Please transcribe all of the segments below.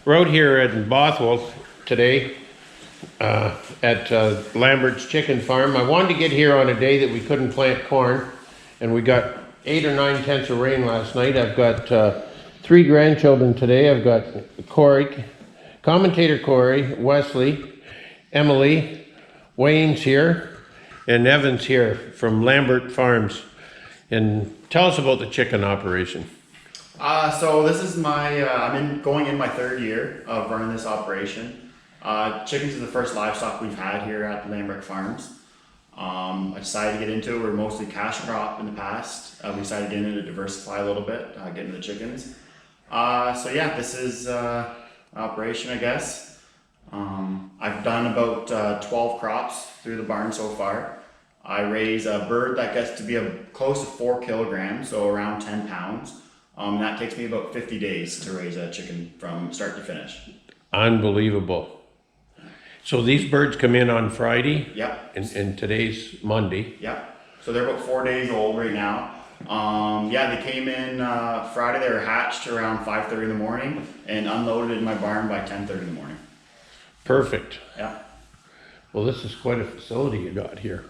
We're out here at Bothwell today at Lambrecht's chicken farm. I wanted to get here on a day that we couldn't plant corn, and we got 8 or 9 tenths of rain last night. I've got 3 grandchildren today. I've got Corey, commentator Corey, Wesley, Emily, Wayne's here, and Evan's here from Lambrecht Farms. And tell us about the chicken operation. So this is my, going in my 3rd year of running this operation. Chickens is the first livestock we've had here at Lambrecht Farms. I decided to get into it. We were mostly cash crop in the past. We decided to get into it to diversify a little bit, get into the chickens. So yeah, this is operation, I guess. I've done about 12 crops through the barn so far. I raise a bird that gets to be close to 4 kilograms, so around 10 pounds. That takes me about 50 days to raise a chicken from start to finish. Unbelievable. So these birds come in on Friday? Yep. And today's Monday? Yep. So they're about 4 days old right now. Yeah, they came in Friday. They were hatched around 5:30 in the morning and unloaded in my barn by 10:30 in the morning. Perfect. Yeah. Well, this is quite a facility you got here.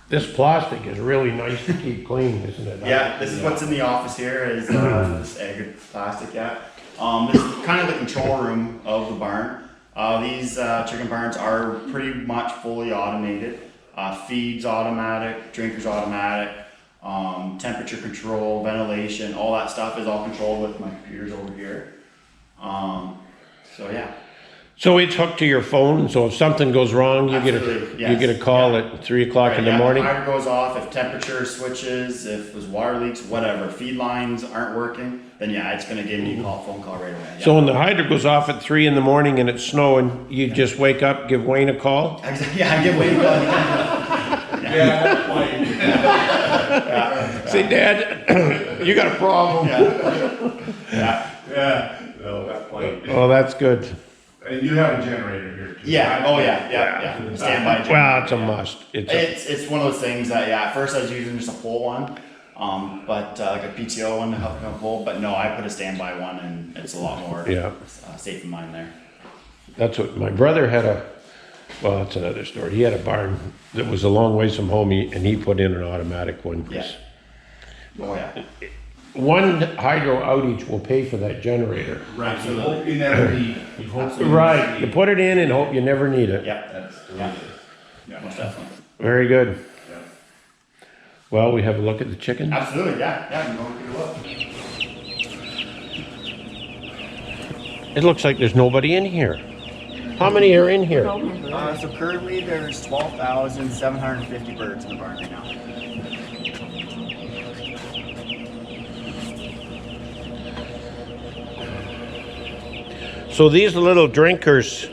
This plastic is really nice to keep clean, isn't it? Yeah, this is what's in the office here is this egg plastic, yeah. This is kind of the control room of the barn. These chicken barns are pretty much fully automated. Feeds automatic, drinkers automatic, temperature control, ventilation, all that stuff is all controlled with my computers over here. So yeah. So it's hooked to your phone, so if something goes wrong, you get a call at 3 o'clock in the morning? If the timer goes off, if temperature switches, if there's water leaks, whatever, feed lines aren't working, then yeah, it's gonna give me a phone call right away. Yeah. So when the hydro goes off at 3 in the morning and it's snowing, you just wake up, give Wayne a call? Yeah, I give Wayne a call. Yeah, Wayne. Say, Dad, you got a problem. Yeah. No, that's Wayne. Oh, that's good. And you have a generator here too. Yeah, oh yeah. Standby generator. Well, it's a must. It's one of those things that, yeah, at first I was using just a pull one, but like a PTO one to help pull, but no, I put a standby one and it's a lot more safe in mind there. That's what my brother had well, that's another story. He had a barn that was a long ways from home and he put in an automatic one. Yeah. Oh yeah. One hydro outage will pay for that generator. Right, so you hope you never need. Right, you put it in and hope you never need it. Yeah, most definitely. Very good. Yeah. Well, we have a look at the chicken. Absolutely, yeah, you can go take a look. It looks like there's nobody in here. How many are in here? So currently there's 12,750 birds in the barn right now. So these little drinkers,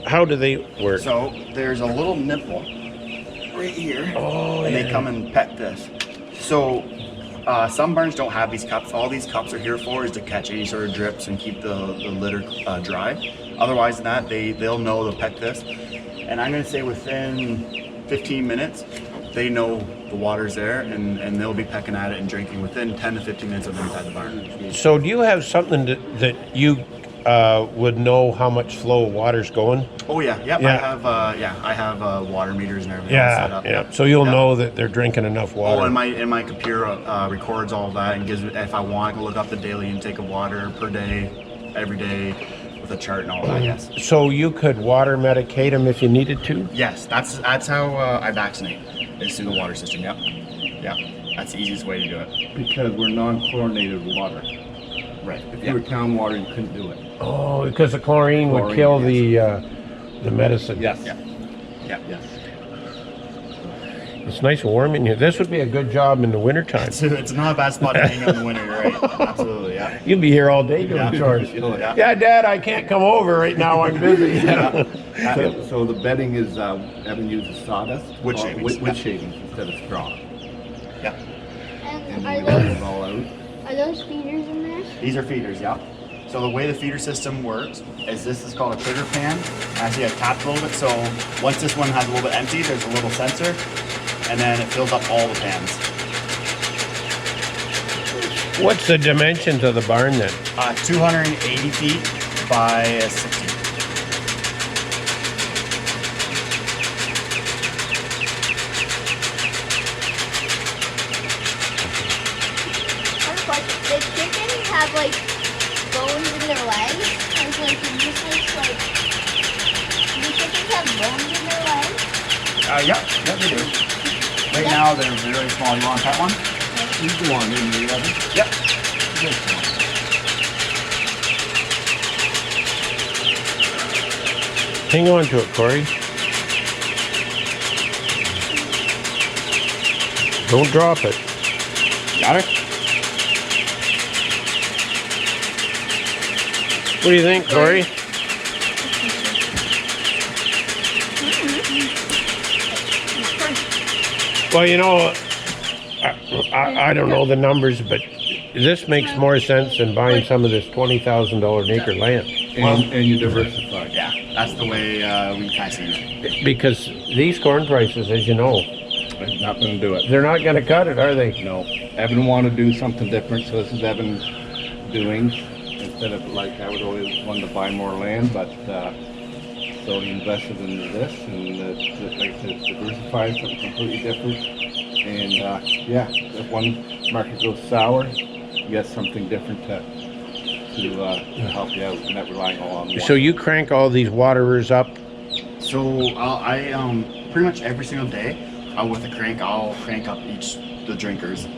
how do they work? So there's a little nipple right here, and they come and pet this. So some barns don't have these cups. All these cups are here for is to catch any sort of drips and keep the litter dry. Otherwise than that, they'll know to pet this. And I'm gonna say within 15 minutes, they know the water's there and they'll be pecking at it and drinking within 10 to 15 minutes of them inside the barn. So do you have something that you would know how much flow of water's going? Oh yeah. I have water meters and everything set up. Yeah. So you'll know that they're drinking enough water. Oh, and my computer records all of that and gives me, if I want, I can look up the daily intake of water per day, every day, with a chart and all that. Yes. So you could water medicate them if you needed to? Yes, that's how I vaccinate. Is through the water system. Yep. Yeah. That's the easiest way to do it. Because we're non-chlorinated water. Right. If you were town water, you couldn't do it. Oh, because the chlorine would kill the medicine. Yes. Yeah. Yes. It's nice and warm in here. This would be a good job in the wintertime. It's not a bad spot to hang out in the winter, you're right? Absolutely, yeah. You'd be here all day doing chores. Yeah, Dad, I can't come over right now. I'm busy. So the bedding is, Evan uses sawdust? Wood shavings. Wood shavings instead of straw. Yeah. And Are then we let it all out. those feeders in there? These are feeders, yeah. So the way the feeder system works is this is called a trigger pan. Actually, I tapped a little bit, so once this one has a little bit empty, there's a little sensor, and then it fills up all the pans. What's the dimensions of the barn then? 280 feet by a 60. The chickens have like bones in their legs. Like you just like the chickens have bones in their legs. Yeah, they do. Right now they're very small. You want that one? You go on in the oven. Yep. Hang on to it, Corey. Don't drop it. Got it? What do you think, Corey? Well, you know, I don't know the numbers, but this makes more sense than buying some of this $20,000 an acre land. And you diversify. Yeah, that's the way we kind of see it. Because these corn prices, as you know, I'm not gonna do it. they're not going to cut it, are they? No. Evan wanted to do something different, so this is Evan doing. Instead of like, I would always want to buy more land, but, so he invested into this and like I said, diversify something completely different. And, yeah, if one market goes sour, you get something different to help you out and not relying all on one. So you crank all these waterers up? So I pretty much every single day with a crank, I'll crank up the drinkers.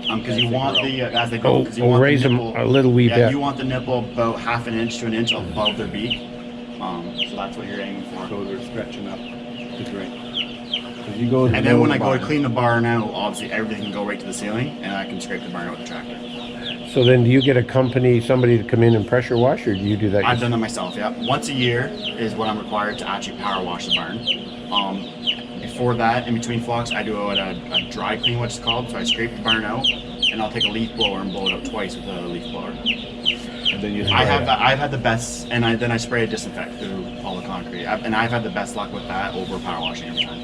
Because you want the as they go. You want raise the them nipple, a little wee bit. You want the nipple about half an inch to an inch above their beak. So that's what you're aiming for. So they're stretching up to drink. 'Cause you go to And the then when I middle go of to the clean the barn out, obviously everything can go right to the ceiling, and I can scrape the barn out with the tractor. So then do you get a company, somebody to come in and pressure wash, or do you do that I've yourself? done that myself. Yeah, once a year is what I'm required to actually power wash the barn. Before that, in between flocks, I do a dry clean, what's it called. So I scrape the barn out, and I'll take a leaf blower and blow it out twice with a leaf blower. And then you I've had the best, and then I spray a disinfect through all the concrete, and I've had the best luck with that over power washing every time.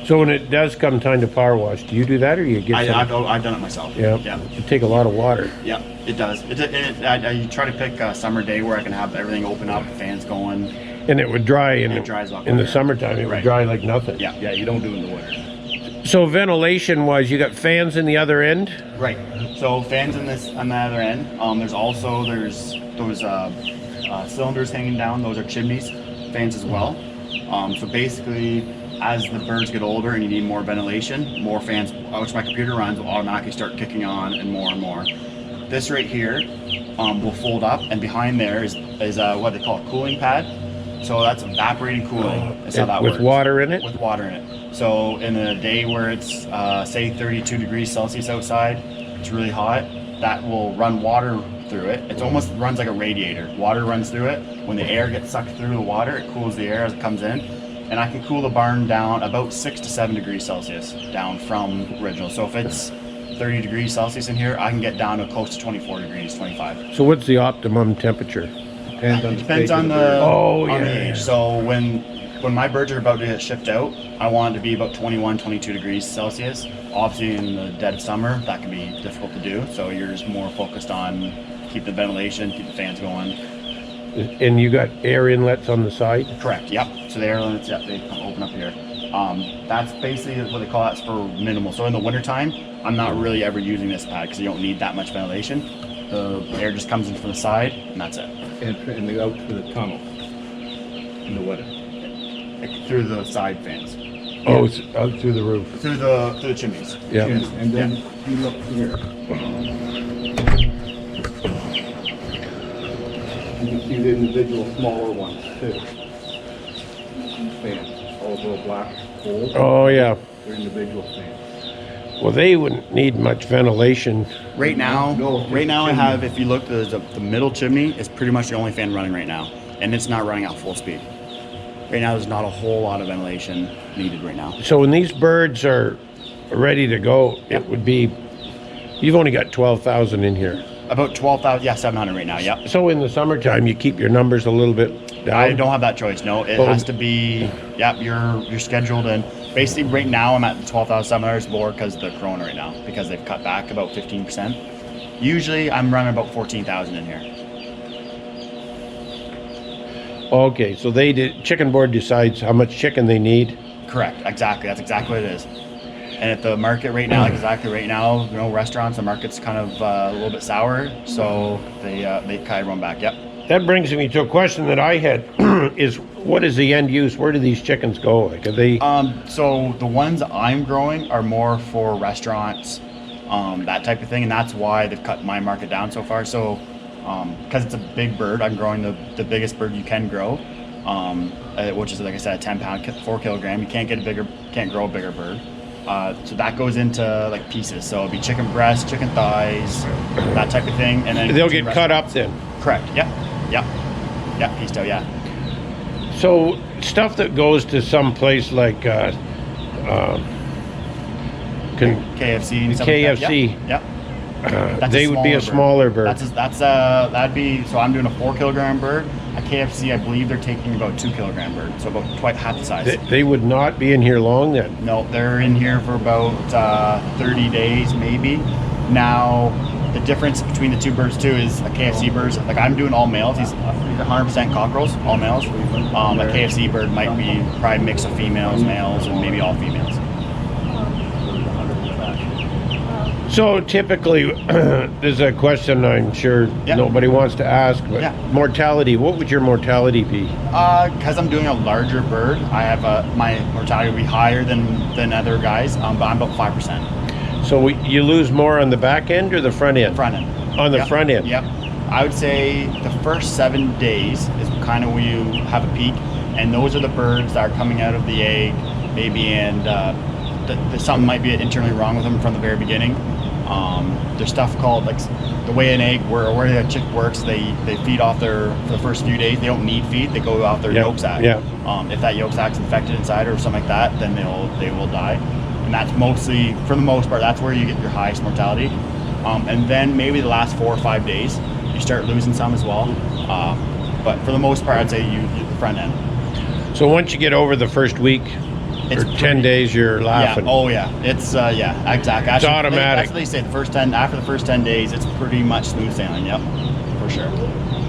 So when it does come time to power wash, do you do that, or you get I've some? done it myself. Yeah. Yeah. It take a lot of water. Yeah, it does. I try to pick a summer day where I can have everything open up, fans going. And it would dry And it dries off in the there. summertime. It would Right. dry like nothing. Yeah. Yeah, you don't do it in the winter. So ventilation wise, you got fans in the other end? Right. So fans in this on the other end. There's those cylinders hanging down. Those are chimneys, fans as well. So basically, as the birds get older and you need more ventilation, more fans, which my computer runs, will automatically start kicking on and more and more. This right here will fold up, and behind there is what they call a cooling pad. So that's evaporating cooling. That's how that With works. water in it? With water in it. So in a day where it's say 32 degrees Celsius outside, it's really hot, that will run water through it. It almost runs like a radiator. Water runs through it. When the air gets sucked through the water, it cools the air as it comes in. And I can cool the barn down about 6 to 7 degrees Celsius down from original. So if it's 30 degrees Celsius in here, I can get down to close to 24 degrees, 25. So what's the optimum temperature? Depends on It the depends stage on of the bird. Oh, on the yeah. age. So when my birds are about to get shipped out, I want it to be about 21, 22 degrees Celsius. Obviously, in the dead of summer, that can be difficult to do. So you're just more focused on keep the ventilation, keep the fans going. And you got air inlets on the side? Correct. Yep. So the air limits, yep, they come open up here. That's basically what they call it for minimal. So in the wintertime, I'm not really ever using this pad because you don't need that much ventilation. The air just comes in from the side, and that's it. And they out through the tunnel in the winter. Through the side fans, Oh, it's out through the roof. through the chimneys. Yeah. And then you look here. You can see the individual smaller ones too. Fans, all those little black holes, Oh, yeah. they're individual fans. Well, they wouldn't need much ventilation. Right now, No, I have, if you look, the middle chimney is pretty much the only fan running right now, and it's not running at full speed. Right now, there's not a whole lot of ventilation needed right now. So when these birds are ready to go, it would be, you've only got 12,000 in here. About 12,000, yeah, 700 right now, yep. So in the summertime, you keep your numbers a little bit down? I don't have that choice, no. It Well, has to be, yep, you're scheduled, and basically right now I'm at the 12,700 more because of the corona right now, because they've cut back about 15%. Usually I'm running about 14,000 in here. Okay, so chicken board decides how much chicken they need. Correct, exactly. That's exactly what it is. And at the market right now, exactly right now, you know, restaurants, the market's kind of a little bit sour, so they kind of run back. Yep. That brings me to a question that I had: is what is the end use? Where do these chickens go? Like, are they? So the ones I'm growing are more for restaurants, that type of thing, and that's why they've cut my market down so far. So, because it's a big bird, I'm growing the biggest bird you can grow, which is, like I said, a 10-pound, 4 kilogram. You can't grow a bigger bird. So that goes into like pieces. So it'll be chicken breast, chicken thighs, that type of thing, and then They'll get cut up then. Correct. Yep. Pieced out. Yeah. So stuff that goes to some place like KFC. And stuff KFC. Like that. Yep. That's they would be a smaller bird. That'd be, so I'm doing a 4 kilogram bird. At KFC, I believe they're taking about 2 kilogram bird, so about twice half the size. They would not be in here long then. No, they're in here for about 30 days maybe. Now, the difference between the two birds too is a KFC bird, like I'm doing all males. He's 100% cockerels, all males. A KFC bird might be probably a mix of females, males, and maybe all females. So typically, there's a question I'm sure nobody wants to ask, but mortality, what would your mortality be? Because I'm doing a larger bird, I have my mortality will be higher than other guys, but I'm about 5%. So you lose more on the back end or the front end? Front end. On the front end? Yep. I would say the first 7 days is kind of where you have a peak, and those are the birds that are coming out of the egg, maybe, and something might be internally wrong with them from the very beginning. There's stuff called, like, the way an egg, where a chick works, they feed off for the first few days. They don't need feed, they go off their yolk sac. If that yolk sac's infected inside or something like that, then they will die. And that's mostly, for the most part, that's where you get your highest mortality. And then maybe the last 4 or 5 days, you start losing some as well. But for the most part, I'd say you the front end. So once you get over the first week, or 10 days, you're laughing. Yeah. Oh yeah. It's exactly. It's automatic. That's what they say. After the first 10 days, it's pretty much smooth sailing. Yep, for sure.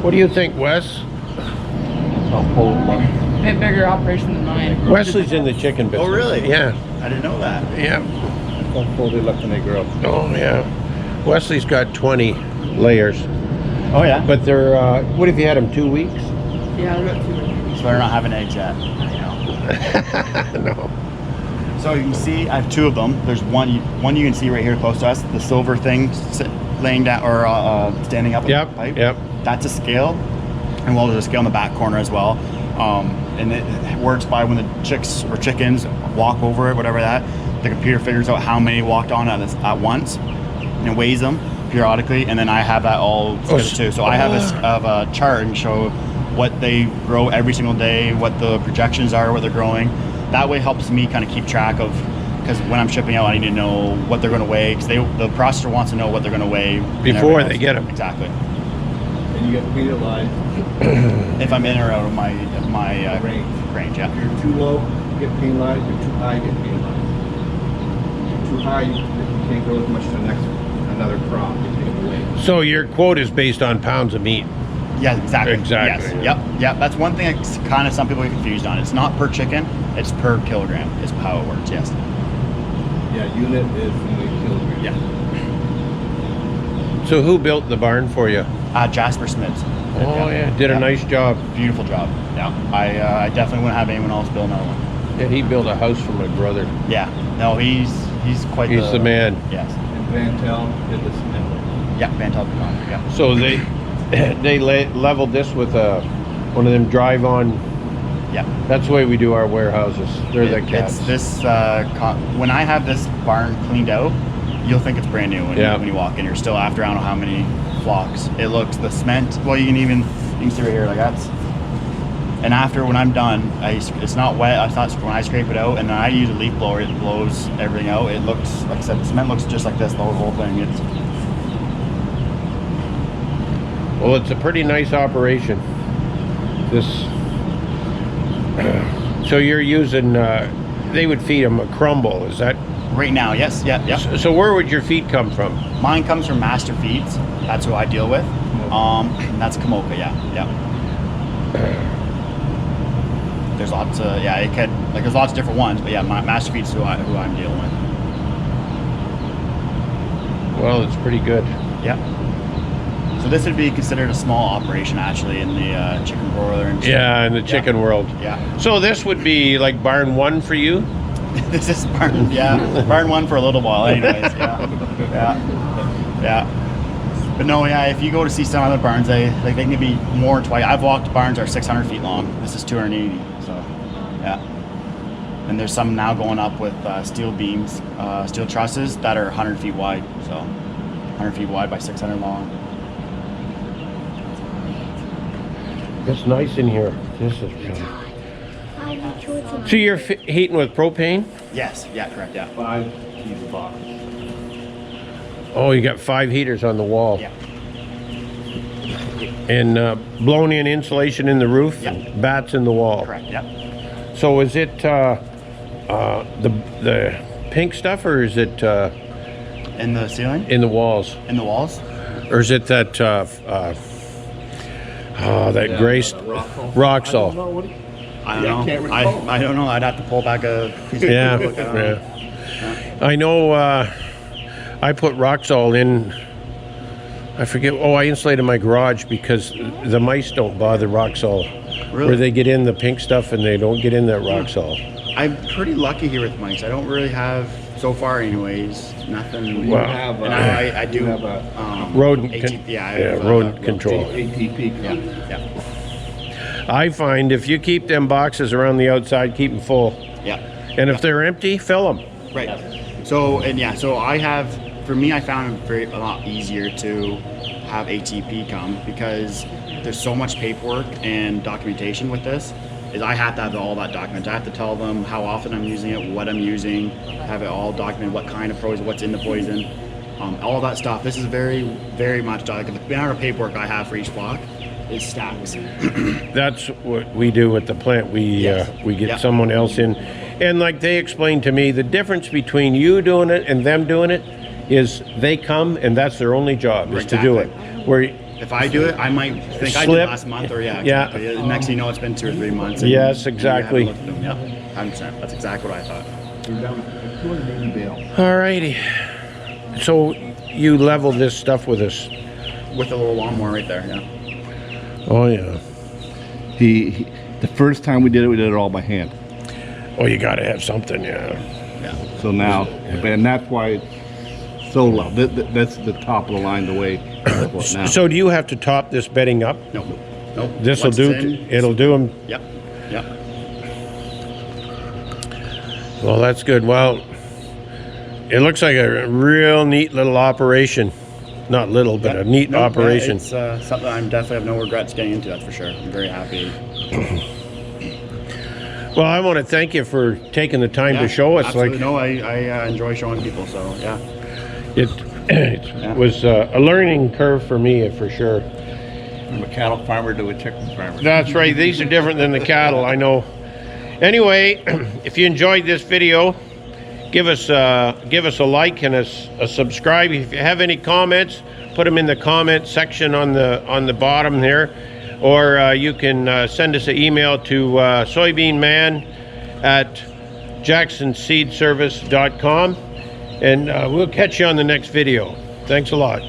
What do you think, Wes? A whole lot. A bit bigger operation than mine. Wesley's in the chicken business. Oh really? Yeah. I didn't know that. Yeah. How full they look when they grow. Oh yeah. Wesley's got 20 layers. Oh yeah. But they're, what if you had them 2 weeks? Yeah, I got 2 So they're not having eggs yet. No. So you can see I have 2 of them. There's one you can see right here close to us, the silver thing laying down or standing up. Yep. The pipe. Yep. That's a scale, and well, there's a scale in the back corner as well. And it works by when the chicks or chickens walk over it, whatever that, the computer figures out how many walked on at once, and it weighs them periodically. And then I have that all together too. So I have a chart and show what they grow every single day, what the projections are, what they're growing. That way helps me kind of keep track of, because when I'm shipping out, I need to know what they're going to weigh, because the processor wants to know what they're going to weigh before they get them. Exactly. And you get penalized. If I'm in or out of my range, yeah. If you're too low, you get penalized. If you're too high, you get penalized. If you're too high, you can't grow as much to another crop. You take it away. So your quote is based on pounds of meat. Yeah, exactly. Exactly. Yes. Yep. That's one thing that kind of some people get confused on. It's not per chicken, it's per kilogram is how it works, yes. Yeah, unit is only kilogram. Yeah. So who built the barn for you? Jasper Smiths. Oh yeah, did a nice job. Beautiful job. Yeah. I definitely wouldn't have anyone else build another one. Yeah, he built a house for my brother. Yeah. No, he's quite He's the man. Yes. And Van Tel did the cement. Yeah, Van Tel Pecan, yeah. So they leveled this with one of them drive-on. Yeah. That's the way we do our warehouses. They're the cats. It's this, when I have this barn cleaned out, you'll think it's brand new when you walk in. You're still after I don't know how many flocks. It looks, the cement, well, you can see right here, like that's, and after when I'm done, it's not wet. I thought when I scrape it out, and then I use a leaf blower, it blows everything out. It looks, like I said, the cement looks just like this, the whole thing. Well, it's a pretty nice operation. So you're using, they would feed them a crumble. Is that Right now, yes, yeah. So where would your feed come from? Mine comes from Master Feeds. That's who I deal with. And that's Kamoka, yeah. There's lots of, there's lots of different ones, but yeah, Master Feeds is who I'm dealing with. Well, it's pretty good. Yeah. So this would be considered a small operation actually in the chicken broiler and Yeah, in the chicken world. Yeah. So this would be like barn 1 for you? This is barn, barn 1 for a little while anyways, yeah. But no, if you go to see some other barns, they can be more twice. I've walked barns that are 600 feet long. This is 280, so yeah. And there's some now going up with steel beams, steel trusses that are 100 feet wide, so 100 feet wide by 600 long. It's nice in here. This is. So you're heating with propane? Yes, yeah, correct, yeah. 5 heater boxes. Oh, you got 5 heaters on the wall. Yeah. And blown in insulation in the roof? Yeah. And bats in the wall? Correct, yeah. So is it the pink stuff, or is it In the ceiling? in the walls? In the walls? Or is it that that gray rock salt? I don't know. can't recall. I don't know. I'd have to pull back a piece of Yeah, paper. Look, I don't know. yeah. I know I put rock salt in, I forget, I insulated my garage because the mice don't bother rock salt. Really? Where they get in the pink stuff and they don't get in that rock salt. I'm pretty lucky here with mice. I don't really have, so far anyways, nothing. Well, And I do have a Rodent ATP, I have, rodent control. ATP. Yeah. I find if you keep them boxes around the outside, keep them full. Yeah. And if they're empty, fill them. Right. So I have, for me, I found it a lot easier to have ATP come because there's so much paperwork and documentation with this. Is I have to have all that documented. I have to tell them how often I'm using it, what I'm using, have it all documented, what kind of poison, what's in the poison, all that stuff. This is very, very much documented. The amount of paperwork I have for each flock is stacks. That's what we do at the plant. We get Yeah. someone else in. And like they explained to me, the difference between you doing it and them doing it is they come and that's their only job is to do it. Where If I do it, I might think I did Slip. last month or Yeah. exactly. Next thing you know, it's been 2 or 3 months. and- Yes, and you exactly. haven't looked at them. Yeah, 100%. That's exactly what I thought. We're down to 280 bale. Alrighty. So you level this stuff with us. With a little lawnmower right there, yeah. Oh yeah. He the first time we did it all by hand. Oh, you gotta have something, yeah. So now, and that's why it's so low. That's the top of the line the way it's what now. So do you have to top this bedding up? Nope. This'll Once do. it's in, It'll do them. Yep. Yep. Well, that's good. Well, it looks like a real neat little operation. Not little, but a neat No, operation. Yeah, it's something I definitely have no regrets getting into. That's for sure. I'm very happy. Well, I want to thank you for taking the time to show us. Absolutely. Like No, I enjoy showing people. So yeah. it was a learning curve for me, for sure. From a cattle farmer to a chicken farmer. That's right. These are different than the cattle, I know. Anyway, if you enjoyed this video, give us a like and a subscribe. If you have any comments, put them in the comment section on the bottom there, or you can send us an email to soybeanman@jacksonseedservice.com, and we'll catch you on the next video. Thanks a lot.